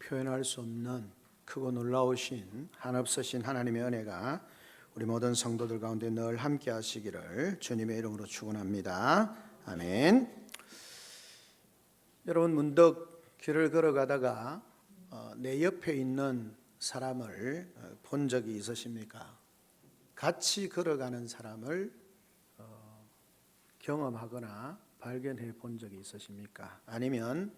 표현할 수 없는 크고 놀라우신 한없으신 하나님의 은혜가 우리 모든 성도들 가운데 늘 함께 하시기를 주님의 이름으로 축원합니다. 아멘. 여러분, 문득 길을 걸어가다가 내 옆에 있는 사람을 본 적이 있으십니까? 같이 걸어가는 사람을 경험하거나 발견해 본 적이 있으십니까? 아니면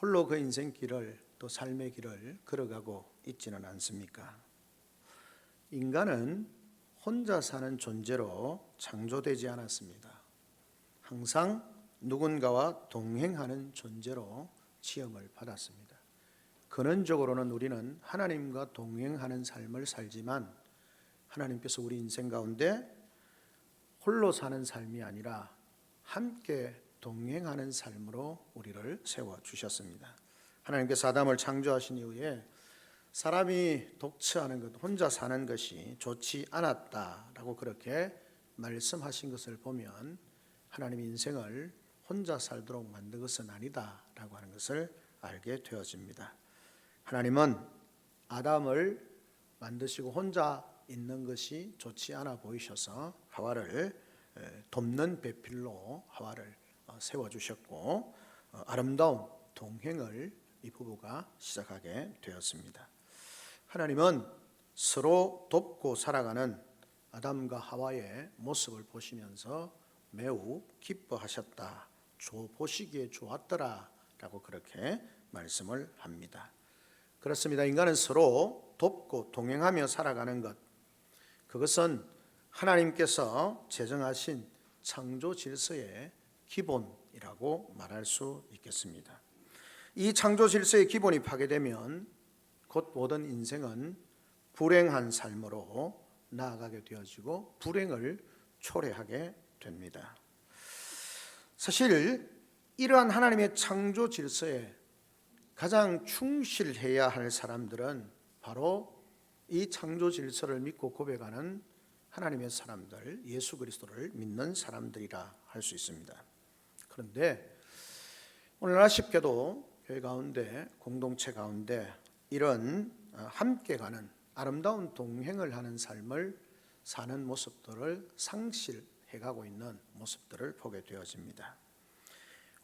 홀로 그 인생길을 또 삶의 길을 걸어가고 있지는 않습니까? 인간은 혼자 사는 존재로 창조되지 않았습니다. 항상 누군가와 동행하는 존재로 지음을 받았습니다. 근원적으로는 우리는 하나님과 동행하는 삶을 살지만 하나님께서 우리 인생 가운데 홀로 사는 삶이 아니라 함께 동행하는 삶으로 우리를 세워주셨습니다. 하나님께서 아담을 창조하신 이후에 사람이 독처하는 것, 혼자 사는 것이 좋지 않았다라고 그렇게 말씀하신 것을 보면 하나님 인생을 혼자 살도록 만든 것은 아니다라고 하는 것을 알게 되어집니다. 하나님은 아담을 만드시고 혼자 있는 것이 좋지 않아 보이셔서 하와를 돕는 배필로 하와를 세워주셨고 아름다운 동행을 이 부부가 시작하게 되었습니다. 하나님은 서로 돕고 살아가는 아담과 하와의 모습을 보시면서 매우 기뻐하셨다. 보시기에 좋았더라 라고 그렇게 말씀을 합니다. 그렇습니다. 인간은 서로 돕고 동행하며 살아가는 것, 그것은 하나님께서 제정하신 창조 질서의 기본이라고 말할 수 있겠습니다. 이 창조 질서의 기본이 파괴되면 곧 모든 인생은 불행한 삶으로 나아가게 되어지고 불행을 초래하게 됩니다. 사실 이러한 하나님의 창조 질서에 가장 충실해야 할 사람들은 바로 이 창조 질서를 믿고 고백하는 하나님의 사람들, 예수 그리스도를 믿는 사람들이라 할 수 있습니다. 그런데 오늘 아쉽게도 교회 가운데, 공동체 가운데 이런 함께 가는 아름다운 동행을 하는 삶을 사는 모습들을 상실해가고 있는 모습들을 보게 되어집니다.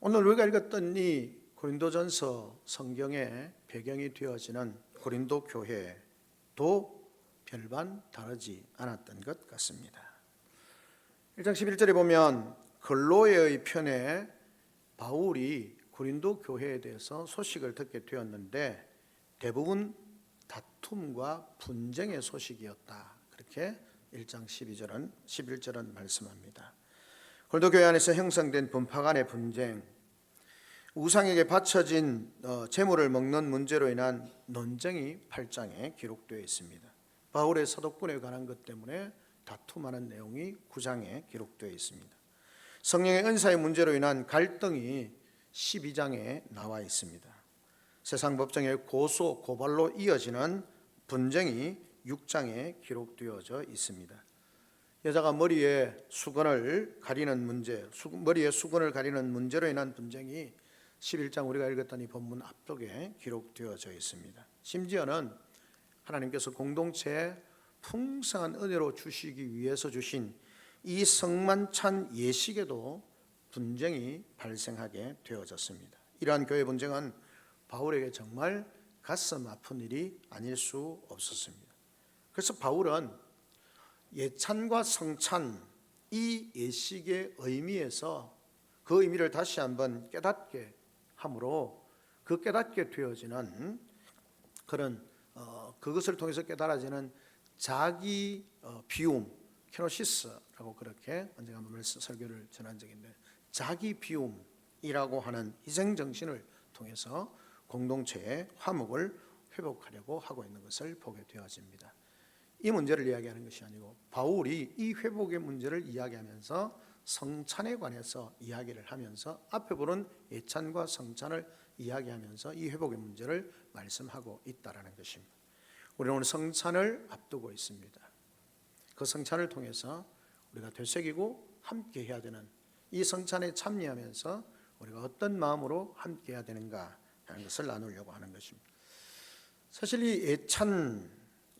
오늘 우리가 읽었던 이 고린도전서 성경의 배경이 되어지는 고린도 교회도 별반 다르지 않았던 것 같습니다. 1장 11절에 보면 글로에의 편에 바울이 고린도 교회에 대해서 소식을 듣게 되었는데 대부분 다툼과 분쟁의 소식이었다. 그렇게 1장 11절은 말씀합니다. 고린도 교회 안에서 형성된 분파 간의 분쟁, 우상에게 바쳐진 제물을 먹는 문제로 인한 논쟁이 8장에 기록되어 있습니다. 바울의 서독군에 관한 것 때문에 다툼하는 내용이 9장에 기록되어 있습니다. 성령의 은사의 문제로 인한 갈등이 12장에 나와 있습니다. 세상 법정의 고발로 이어지는 분쟁이 6장에 기록되어져 있습니다. 여자가 머리에 수건을 가리는 문제로 인한 분쟁이 11장 우리가 읽었던 이 본문 앞쪽에 기록되어져 있습니다. 심지어는 하나님께서 공동체에 풍성한 은혜로 주시기 위해서 주신 이 성만찬 예식에도 분쟁이 발생하게 되어졌습니다. 이러한 교회 분쟁은 바울에게 정말 가슴 아픈 일이 아닐 수 없었습니다. 그래서 바울은 예찬과 성찬, 이 예식의 의미에서 그 의미를 다시 한번 깨닫게 함으로 그 깨닫게 되어지는 그런 그것을 통해서 깨달아지는 자기 비움, 케노시스라고 그렇게 언젠가 한번 설교를 전한 적이 있는데 자기 비움이라고 하는 희생 정신을 통해서 공동체의 화목을 회복하려고 하고 있는 것을 보게 되어집니다. 이 문제를 이야기하는 것이 아니고 바울이 이 회복의 문제를 이야기하면서 성찬에 관해서 이야기를 하면서 앞에 보는 예찬과 성찬을 이야기하면서 이 회복의 문제를 말씀하고 있다라는 것입니다. 우리는 오늘 성찬을 앞두고 있습니다. 그 성찬을 통해서 우리가 되새기고 함께 해야 되는 이 성찬에 참여하면서 우리가 어떤 마음으로 함께 해야 되는가 하는 것을 나누려고 하는 것입니다. 사실 이 예찬,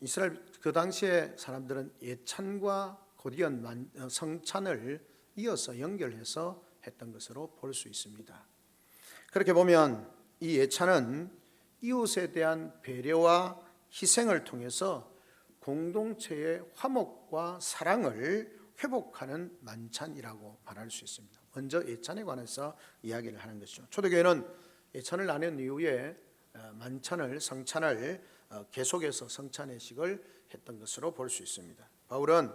이스라엘 그 당시에 사람들은 예찬과 곧이은 성찬을 이어서 연결해서 했던 것으로 볼 수 있습니다. 그렇게 보면 이 예찬은 이웃에 대한 배려와 희생을 통해서 공동체의 화목과 사랑을 회복하는 만찬이라고 말할 수 있습니다. 먼저 예찬에 관해서 이야기를 하는 것이죠. 초대교회는 예찬을 나눈 이후에 만찬을, 성찬을 계속해서 성찬회식을 했던 것으로 볼 수 있습니다. 바울은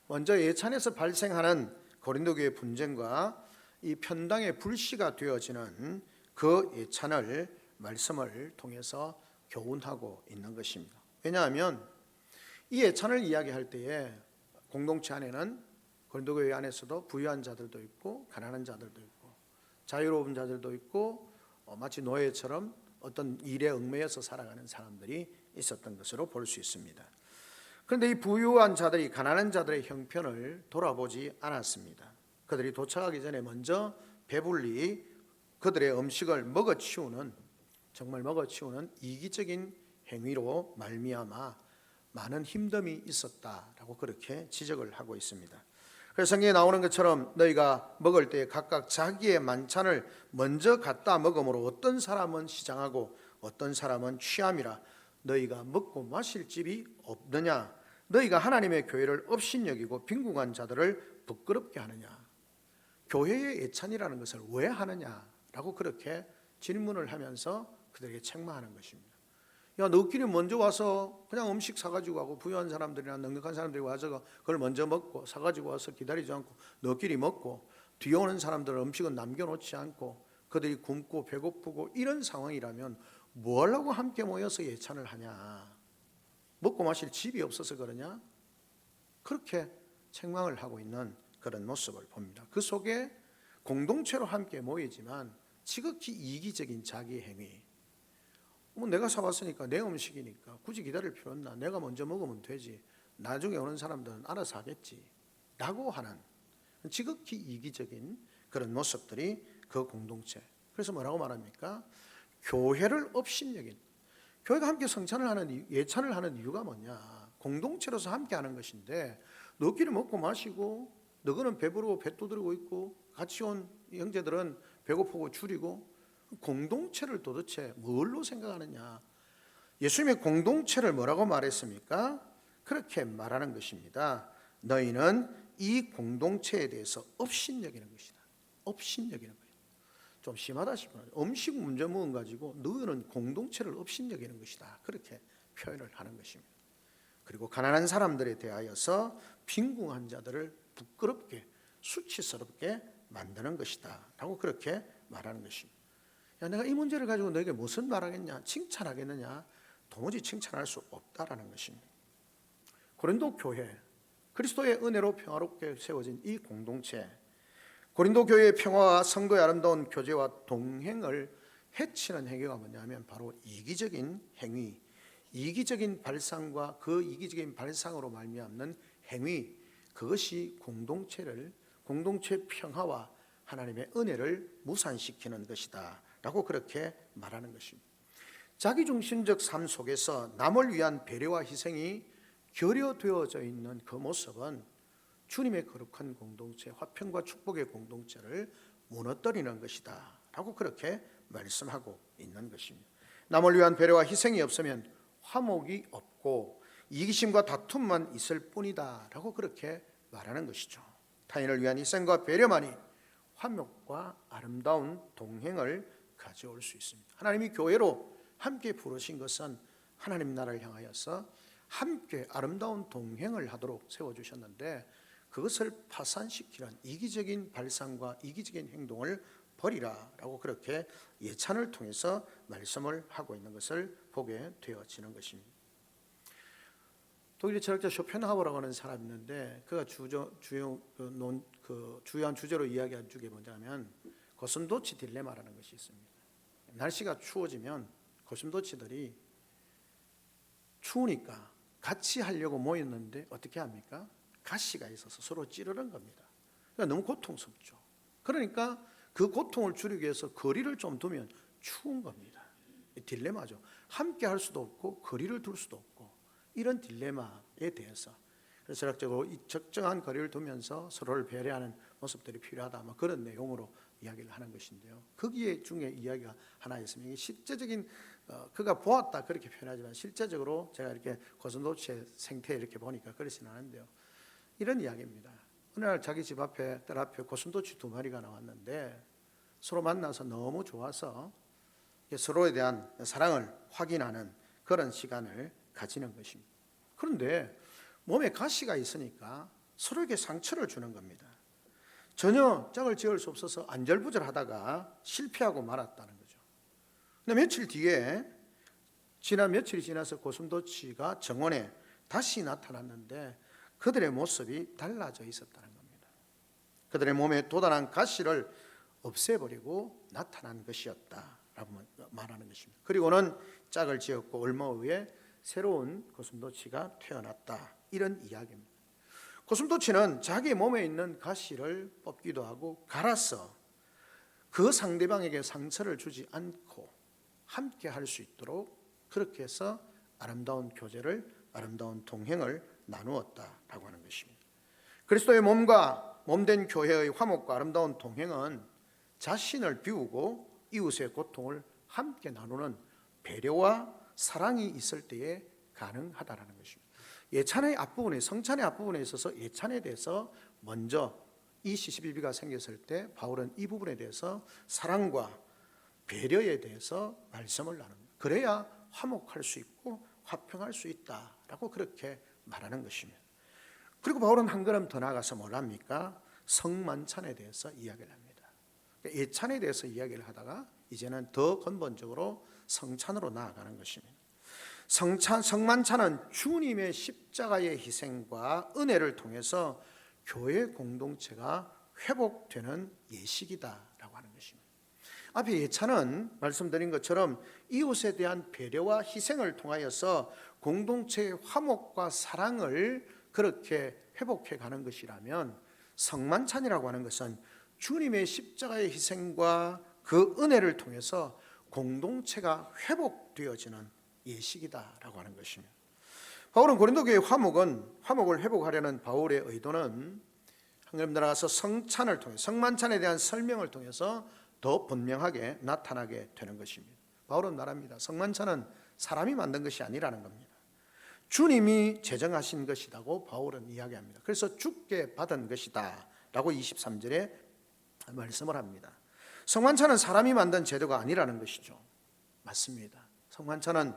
먼저 예찬에서 발생하는 고린도교의 분쟁과 이 편당의 불씨가 되어지는 그 예찬을 말씀을 통해서 교훈하고 있는 것입니다. 왜냐하면 이 예찬을 이야기할 때에 공동체 안에는 고린도교회 안에서도 부유한 자들도 있고 가난한 자들도 있고 자유로운 자들도 있고 마치 노예처럼 어떤 일에 얽매여서 살아가는 사람들이 있었던 것으로 볼 수 있습니다. 그런데 이 부유한 자들이 가난한 자들의 형편을 돌아보지 않았습니다. 그들이 도착하기 전에 먼저 배불리 그들의 음식을 먹어치우는, 정말 먹어치우는 이기적인 행위로 말미암아 많은 힘듦이 있었다라고 그렇게 지적을 하고 있습니다. 그래서 성경에 나오는 것처럼 너희가 먹을 때 각각 자기의 만찬을 먼저 갖다 먹음으로 어떤 사람은 시장하고 어떤 사람은 취함이라. 너희가 먹고 마실 집이 없느냐? 너희가 하나님의 교회를 업신여기고 빈궁한 자들을 부끄럽게 하느냐? 교회의 예찬이라는 것을 왜 하느냐라고 그렇게 질문을 하면서 그들에게 책망하는 것입니다. 야, 너끼리 먼저 와서 그냥 음식 사가지고 가고 부유한 사람들이나 넉넉한 사람들이 와서 그걸 먼저 먹고 사가지고 와서 기다리지 않고 너끼리 먹고 뒤에 오는 사람들은 음식은 남겨놓지 않고 그들이 굶고 배고프고 이런 상황이라면 뭐 하려고 함께 모여서 예찬을 하냐? 먹고 마실 집이 없어서 그러냐? 그렇게 책망을 하고 있는 그런 모습을 봅니다. 그 속에 공동체로 함께 모이지만 지극히 이기적인 자기 행위, 내가 사왔으니까 내 음식이니까 굳이 기다릴 필요 없나? 내가 먼저 먹으면 되지. 나중에 오는 사람들은 알아서 하겠지 라고 하는 지극히 이기적인 그런 모습들이 그 공동체. 그래서 뭐라고 말합니까? 교회를 업신여긴, 교회가 함께 성찬을 하는, 예찬을 하는 이유가 뭐냐? 공동체로서 함께 하는 것인데 너끼리 먹고 마시고 너거는 배부르고 배 두드리고 있고 같이 온 형제들은 배고프고 줄이고 공동체를 도대체 뭘로 생각하느냐? 예수님의 공동체를 뭐라고 말했습니까? 그렇게 말하는 것입니다. 너희는 이 공동체에 대해서 업신여기는 것이다. 업신여기는 거예요. 좀 심하다 싶어요. 음식 문제 먹은 가지고 너희는 공동체를 업신여기는 것이다. 그렇게 표현을 하는 것입니다. 그리고 가난한 사람들에 대하여서 빈궁한 자들을 부끄럽게 수치스럽게 만드는 것이다 라고 그렇게 말하는 것입니다. 야, 내가 이 문제를 가지고 너에게 무슨 말하겠냐? 칭찬하겠느냐? 도무지 칭찬할 수 없다라는 것입니다. 고린도 교회, 그리스도의 은혜로 평화롭게 세워진 이 공동체, 고린도 교회의 평화와 성도의 아름다운 교제와 동행을 해치는 행위가 뭐냐면 바로 이기적인 행위, 이기적인 발상과 그 이기적인 발상으로 말미암는 행위, 그것이 공동체 평화와 하나님의 은혜를 무산시키는 것이다 라고 그렇게 말하는 것입니다. 자기중심적 삶 속에서 남을 위한 배려와 희생이 결여되어져 있는 그 모습은 주님의 거룩한 공동체, 화평과 축복의 공동체를 무너뜨리는 것이다 라고 그렇게 말씀하고 있는 것입니다. 남을 위한 배려와 희생이 없으면 화목이 없고 이기심과 다툼만 있을 뿐이다 라고 그렇게 말하는 것이죠. 타인을 위한 희생과 배려만이 화목과 아름다운 동행을 가져올 수 있습니다. 하나님이 교회로 함께 부르신 것은 하나님 나라를 향하여서 함께 아름다운 동행을 하도록 세워주셨는데 그것을 파산시키는 이기적인 발상과 이기적인 행동을 버리라 라고 그렇게 예찬을 통해서 말씀을 하고 있는 것을 보게 되어지는 것입니다. 독일의 철학자 쇼펜하우어라고 하는 사람이 있는데 그가 주요한 주제로 이야기한 쪽이 뭐냐면 고슴도치 딜레마라는 것이 있습니다. 날씨가 추워지면 고슴도치들이 추우니까 같이 하려고 모였는데 어떻게 합니까? 가시가 있어서 서로 찌르는 겁니다. 그러니까 너무 고통스럽죠. 그러니까 그 고통을 줄이기 위해서 거리를 좀 두면 추운 겁니다. 딜레마죠. 함께 할 수도 없고 거리를 둘 수도 없고 이런 딜레마에 대해서 그래서 철학적으로 이 적정한 거리를 두면서 서로를 배려하는 모습들이 필요하다 그런 내용으로 이야기를 하는 것인데요. 거기에 중에 이야기가 하나 있습니다. 이게 실제적인 그가 보았다 그렇게 표현하지만 실제적으로 제가 이렇게 고슴도치의 생태 이렇게 보니까 그렇지는 않은데요. 이런 이야기입니다. 어느 날 자기 집 앞에 뜰 앞에 고슴도치 2마리가 나왔는데 서로 만나서 너무 좋아서 서로에 대한 사랑을 확인하는 그런 시간을 가지는 것입니다. 그런데 몸에 가시가 있으니까 서로에게 상처를 주는 겁니다. 전혀 짝을 지을 수 없어서 안절부절하다가 실패하고 말았다는 거죠. 근데 며칠 뒤에 며칠이 지나서 고슴도치가 정원에 다시 나타났는데 그들의 모습이 달라져 있었다는 겁니다. 그들의 몸에 돋아난 가시를 없애버리고 나타난 것이었다라고 말하는 것입니다. 그리고는 짝을 지었고 얼마 후에 새로운 고슴도치가 태어났다 이런 이야기입니다. 고슴도치는 자기 몸에 있는 가시를 뽑기도 하고 갈아서 그 상대방에게 상처를 주지 않고 함께 할 수 있도록 그렇게 해서 아름다운 교제를 아름다운 동행을 나누었다라고 하는 것입니다. 그리스도의 몸과 몸된 교회의 화목과 아름다운 동행은 자신을 비우고 이웃의 고통을 함께 나누는 배려와 사랑이 있을 때에 가능하다라는 것입니다. 예찬의 앞부분에 성찬의 앞부분에 있어서 예찬에 대해서 먼저 이 시시비비가 생겼을 때 바울은 이 부분에 대해서 사랑과 배려에 대해서 말씀을 나눕니다. 그래야 화목할 수 있고 화평할 수 있다라고 그렇게 말하는 것입니다. 그리고 바울은 한 걸음 더 나아가서 뭘 합니까? 성만찬에 대해서 이야기를 합니다. 예찬에 대해서 이야기를 하다가 이제는 더 근본적으로 성찬으로 나아가는 것입니다. 성만찬은 주님의 십자가의 희생과 은혜를 통해서 교회 공동체가 회복되는 예식이다라고 하는 것입니다. 앞에 예찬은 말씀드린 것처럼 이웃에 대한 배려와 희생을 통하여서 공동체의 화목과 사랑을 그렇게 회복해 가는 것이라면 성만찬이라고 하는 것은 주님의 십자가의 희생과 그 은혜를 통해서 공동체가 회복되어지는 예식이다라고 하는 것입니다. 바울은 고린도 교회의 화목을 회복하려는 바울의 의도는 한 걸음 나아가서 성찬을 통해 성만찬에 대한 설명을 통해서 더 분명하게 나타나게 되는 것입니다. 바울은 말합니다. 성만찬은 사람이 만든 것이 아니라는 겁니다. 주님이 제정하신 것이라고 바울은 이야기합니다. 그래서 주께 받은 것이다 라고 23절에 말씀을 합니다. 성만찬은 사람이 만든 제도가 아니라는 것이죠. 맞습니다. 성만찬은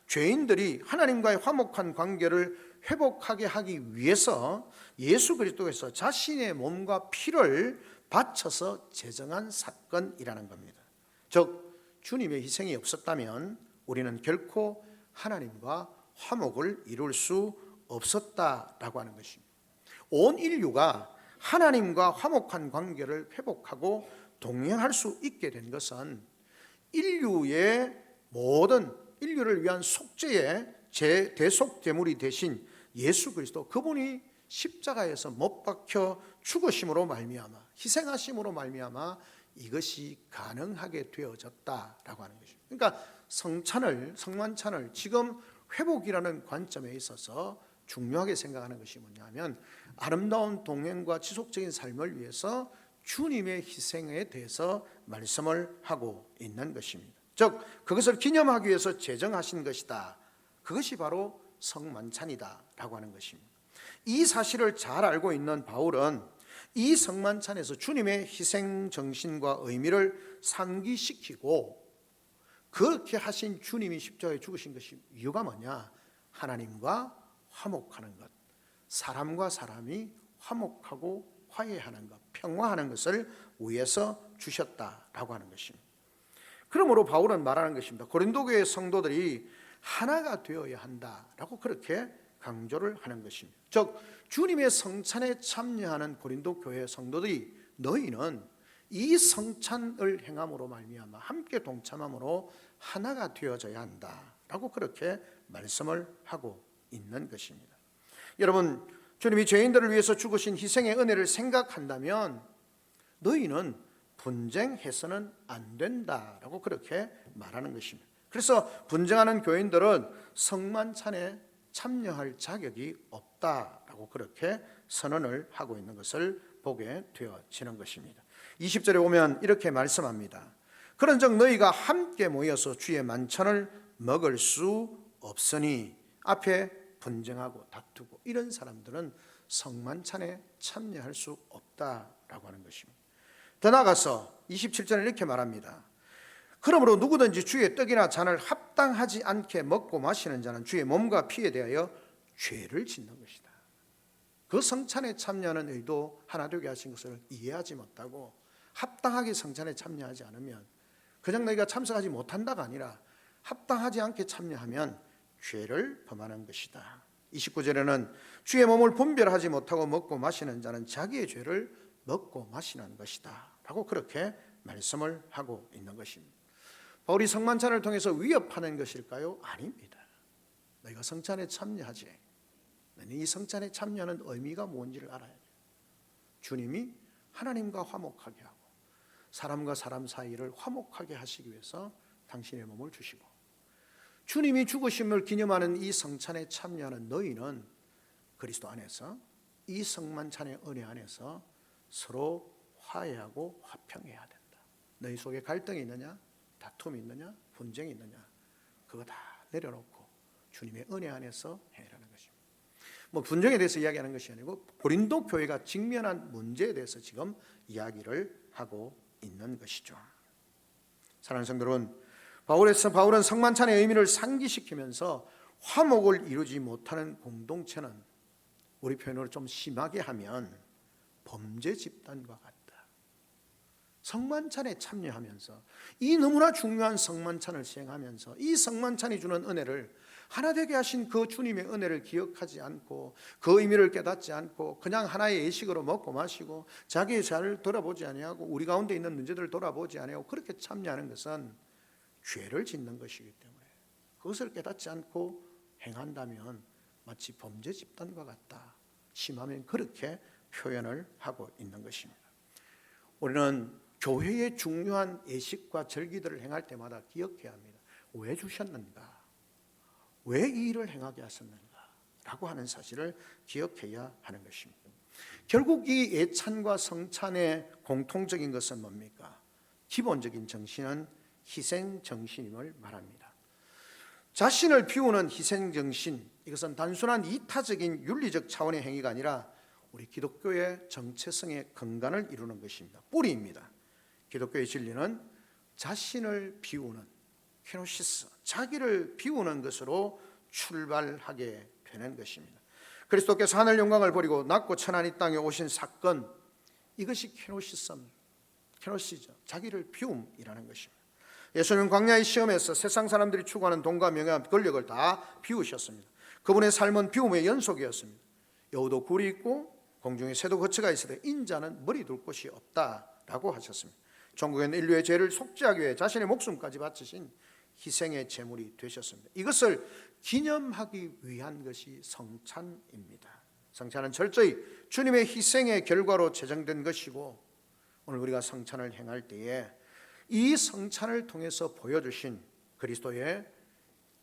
죄인들이 하나님과의 화목한 관계를 회복하게 하기 위해서 예수 그리스도께서 자신의 몸과 피를 바쳐서 제정한 사건이라는 겁니다. 즉 주님의 희생이 없었다면 우리는 결코 하나님과 화목을 이룰 수 없었다라고 하는 것입니다. 온 인류가 하나님과 화목한 관계를 회복하고 동행할 수 있게 된 것은 인류의 모든 인류를 위한 속죄의 대속제물이 되신 예수 그리스도 그분이 십자가에서 못 박혀 죽으심으로 말미암아 희생하심으로 말미암아 이것이 가능하게 되어졌다라고 하는 것입니다. 그러니까 성만찬을 지금 회복이라는 관점에 있어서 중요하게 생각하는 것이 뭐냐면 아름다운 동행과 지속적인 삶을 위해서 주님의 희생에 대해서 말씀을 하고 있는 것입니다. 즉 그것을 기념하기 위해서 제정하신 것이다. 그것이 바로 성만찬이다라고 하는 것입니다. 이 사실을 잘 알고 있는 바울은 이 성만찬에서 주님의 희생 정신과 의미를 상기시키고 그렇게 하신 주님이 십자가에 죽으신 것이 이유가 뭐냐? 하나님과 화목하는 것, 사람과 사람이 화목하고 화해하는 것, 평화하는 것을 위해서 주셨다라고 하는 것입니다. 그러므로 바울은 말하는 것입니다. 고린도 교회 성도들이 하나가 되어야 한다라고 그렇게 강조를 하는 것입니다. 즉 주님의 성찬에 참여하는 고린도 교회 성도들이 너희는 이 성찬을 행함으로 말미암아 함께 동참함으로 하나가 되어져야 한다라고 그렇게 말씀을 하고 있는 것입니다. 여러분 주님이 죄인들을 위해서 죽으신 희생의 은혜를 생각한다면 너희는 분쟁해서는 안 된다라고 그렇게 말하는 것입니다. 그래서 분쟁하는 교인들은 성만찬에 참여할 자격이 없다라고 그렇게 선언을 하고 있는 것을 보게 되어지는 것입니다. 20절에 보면 이렇게 말씀합니다. 그런즉 너희가 함께 모여서 주의 만찬을 먹을 수 없으니, 앞에 분쟁하고 다투고 이런 사람들은 성만찬에 참여할 수 없다라고 하는 것입니다. 더 나아가서 27절에 이렇게 말합니다. 그러므로 누구든지 주의 떡이나 잔을 합당하지 않게 먹고 마시는 자는 주의 몸과 피에 대하여 죄를 짓는 것이다. 그 성찬에 참여하는 의도 하나 되게 하신 것을 이해하지 못하고 합당하게 성찬에 참여하지 않으면, 그냥 너희가 참석하지 못한다가 아니라 합당하지 않게 참여하면 죄를 범하는 것이다. 29절에는 주의 몸을 분별하지 못하고 먹고 마시는 자는 자기의 죄를 먹고 마시는 것이다 라고 그렇게 말씀을 하고 있는 것입니다. 바울이 성만찬을 통해서 위협하는 것일까요? 아닙니다. 너희가 성찬에 참여하지. 이 성찬에 참여하는 의미가 뭔지를 알아야 돼요. 주님이 하나님과 화목하게 하고 사람과 사람 사이를 화목하게 하시기 위해서 당신의 몸을 주시고, 주님이 죽으심을 기념하는 이 성찬에 참여하는 너희는 그리스도 안에서 이 성만찬의 은혜 안에서 서로 화해하고 화평해야 된다. 너희 속에 갈등이 있느냐, 다툼이 있느냐, 분쟁이 있느냐, 그거 다 내려놓고 주님의 은혜 안에서 해라는 것입니다. 분쟁에 대해서 이야기하는 것이 아니고 고린도 교회가 직면한 문제에 대해서 지금 이야기를 하고 있는 것이죠. 사랑하는 성도들은 바울은 성만찬의 의미를 상기시키면서 화목을 이루지 못하는 공동체는, 우리 표현으로 좀 심하게 하면 범죄 집단과 같다. 성만찬에 참여하면서 이 너무나 중요한 성만찬을 시행하면서 이 성만찬이 주는 은혜를, 하나 되게 하신 그 주님의 은혜를 기억하지 않고 그 의미를 깨닫지 않고 그냥 하나의 예식으로 먹고 마시고 자기의 자를 돌아보지 아니하고 우리 가운데 있는 문제들을 돌아보지 아니하고 그렇게 참여하는 것은 죄를 짓는 것이기 때문에, 그것을 깨닫지 않고 행한다면 마치 범죄 집단과 같다. 심하면 그렇게 표현을 하고 있는 것입니다. 우리는 교회의 중요한 예식과 절기들을 행할 때마다 기억해야 합니다. 왜 주셨는가? 왜 이 일을 행하게 하셨는가? 라고 하는 사실을 기억해야 하는 것입니다. 결국 이 예찬과 성찬의 공통적인 것은 뭡니까? 기본적인 정신은 희생정신임을 말합니다. 자신을 비우는 희생정신, 이것은 단순한 이타적인 윤리적 차원의 행위가 아니라 우리 기독교의 정체성의 근간을 이루는 것입니다. 뿌리입니다. 기독교의 진리는 자신을 비우는 케노시스, 자기를 비우는 것으로 출발하게 되는 것입니다. 그리스도께서 하늘 영광을 버리고 낮고 천한 이 땅에 오신 사건, 이것이 케노시죠. 자기를 비움이라는 것입니다. 예수님은 광야의 시험에서 세상 사람들이 추구하는 돈과 명예와 권력을 다 비우셨습니다. 그분의 삶은 비움의 연속이었습니다. 여우도 굴이 있고 공중에 새도 거처가 있으되 인자는 머리 둘 곳이 없다라고 하셨습니다. 전국에는 인류의 죄를 속죄하기 위해 자신의 목숨까지 바치신 희생의 제물이 되셨습니다. 이것을 기념하기 위한 것이 성찬입니다. 성찬은 철저히 주님의 희생의 결과로 제정된 것이고, 오늘 우리가 성찬을 행할 때에 이 성찬을 통해서 보여주신 그리스도의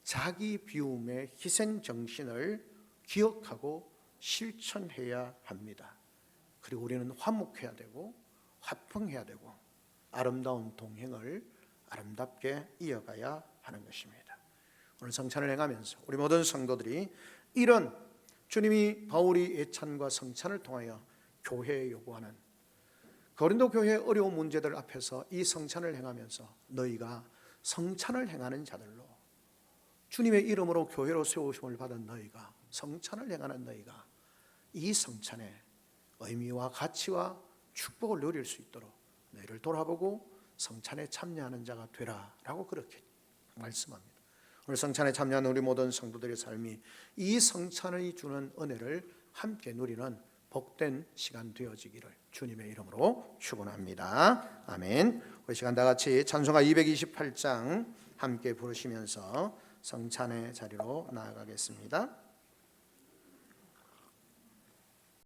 자기 비움의 희생 정신을 기억하고 실천해야 합니다. 그리고 우리는 화목해야 되고 화평해야 되고 아름다운 동행을 아름답게 이어가야 하는 것입니다. 오늘 성찬을 행하면서 우리 모든 성도들이 이런 주님이 바울이 예찬과 성찬을 통하여 교회에 요구하는 고린도 교회의 어려운 문제들 앞에서 이 성찬을 행하면서 너희가 성찬을 행하는 자들로, 주님의 이름으로 교회로 세우심을 받은 너희가, 성찬을 행하는 너희가 이 성찬의 의미와 가치와 축복을 누릴 수 있도록 너희를 돌아보고 성찬에 참여하는 자가 되라 라고 그렇게 말씀합니다. 오늘 성찬에 참여하는 우리 모든 성도들의 삶이 이 성찬이 주는 은혜를 함께 누리는 복된 시간 되어지기를 주님의 이름으로 축원합니다. 아멘. 우리 시간 다 같이 찬송가 228장 함께 부르시면서 성찬의 자리로 나아가겠습니다.